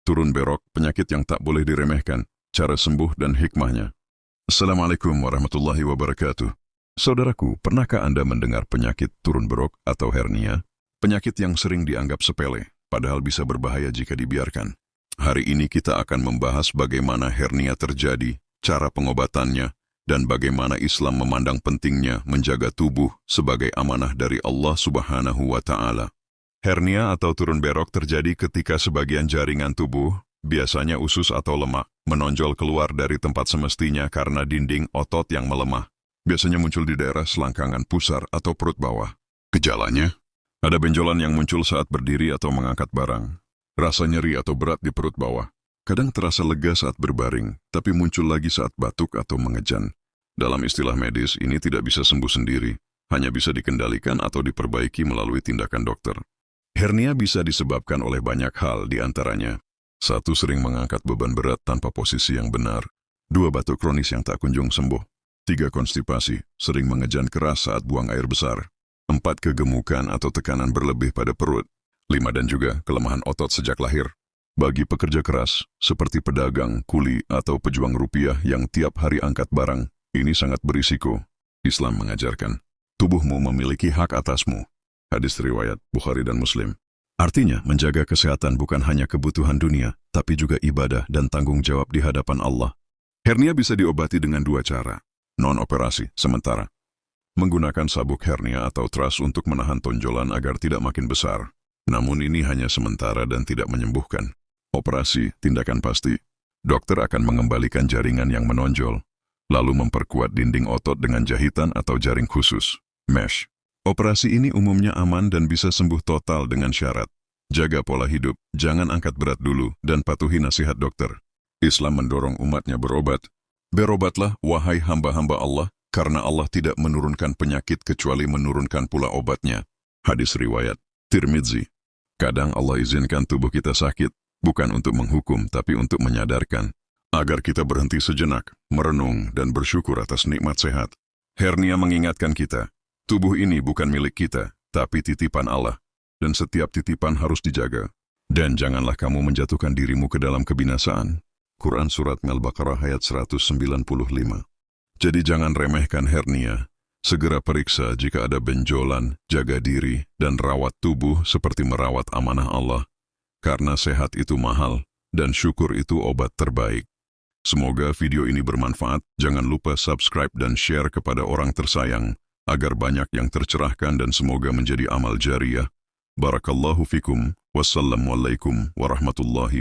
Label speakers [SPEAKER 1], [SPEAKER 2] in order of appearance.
[SPEAKER 1] turun berok, penyakit yang tak boleh diremehkan, cara sembuh dan hikmahnya. Assalamualaikum warahmatullahi wabarakatuh. Saudaraku, pernahkah Anda mendengar penyakit turun berok atau hernia? Penyakit yang sering dianggap sepele, padahal bisa berbahaya jika dibiarkan. Hari ini kita akan membahas bagaimana hernia terjadi, cara pengobatannya, dan bagaimana Islam memandang pentingnya menjaga tubuh sebagai amanah dari Allah Subhanahu wa Ta'ala. Hernia atau turun berok terjadi ketika sebagian jaringan tubuh, biasanya usus atau lemak, menonjol keluar dari tempat semestinya karena dinding otot yang melemah. Biasanya muncul di daerah selangkangan pusar atau perut bawah. Gejalanya, ada benjolan yang muncul saat berdiri atau mengangkat barang. Rasa nyeri atau berat di perut bawah. Kadang terasa lega saat berbaring, tapi muncul lagi saat batuk atau mengejan. Dalam istilah medis, ini tidak bisa sembuh sendiri, hanya bisa dikendalikan atau diperbaiki melalui tindakan dokter. Hernia bisa disebabkan oleh banyak hal, di antaranya 1. Sering mengangkat beban berat tanpa posisi yang benar. 2. Batuk kronis yang tak kunjung sembuh. 3. Konstipasi, sering mengejan keras saat buang air besar. 4. Kegemukan atau tekanan berlebih pada perut. 5. Dan juga kelemahan otot sejak lahir. Bagi pekerja keras, seperti pedagang, kuli, atau pejuang rupiah yang tiap hari angkat barang, ini sangat berisiko. Islam mengajarkan, tubuhmu memiliki hak atasmu. Hadis riwayat Bukhari dan Muslim. Artinya, menjaga kesehatan bukan hanya kebutuhan dunia, tapi juga ibadah dan tanggung jawab di hadapan Allah. Hernia bisa diobati dengan 2 cara. Non-operasi, sementara. Menggunakan sabuk hernia atau truss untuk menahan tonjolan agar tidak makin besar. Namun ini hanya sementara dan tidak menyembuhkan. Operasi, tindakan pasti. Dokter akan mengembalikan jaringan yang menonjol, lalu memperkuat dinding otot dengan jahitan atau jaring khusus, mesh. Operasi ini umumnya aman dan bisa sembuh total dengan syarat. Jaga pola hidup, jangan angkat berat dulu, dan patuhi nasihat dokter. Islam mendorong umatnya berobat. Berobatlah, wahai hamba-hamba Allah, karena Allah tidak menurunkan penyakit kecuali menurunkan pula obatnya. Hadis riwayat Tirmidzi. Kadang Allah izinkan tubuh kita sakit, bukan untuk menghukum, tapi untuk menyadarkan. Agar kita berhenti sejenak, merenung, dan bersyukur atas nikmat sehat. Hernia mengingatkan kita, tubuh ini bukan milik kita, tapi titipan Allah. Dan setiap titipan harus dijaga. Dan janganlah kamu menjatuhkan dirimu ke dalam kebinasaan. Quran Surat Al-Baqarah ayat 195. Jadi jangan remehkan hernia. Segera periksa jika ada benjolan, jaga diri, dan rawat tubuh seperti merawat amanah Allah. Karena sehat itu mahal, dan syukur itu obat terbaik. Semoga video ini bermanfaat. Jangan lupa subscribe dan share kepada orang tersayang, agar banyak yang tercerahkan dan semoga menjadi amal jariyah. Barakallahu fikum. Wassalamualaikum warahmatullahi wabarakatuh.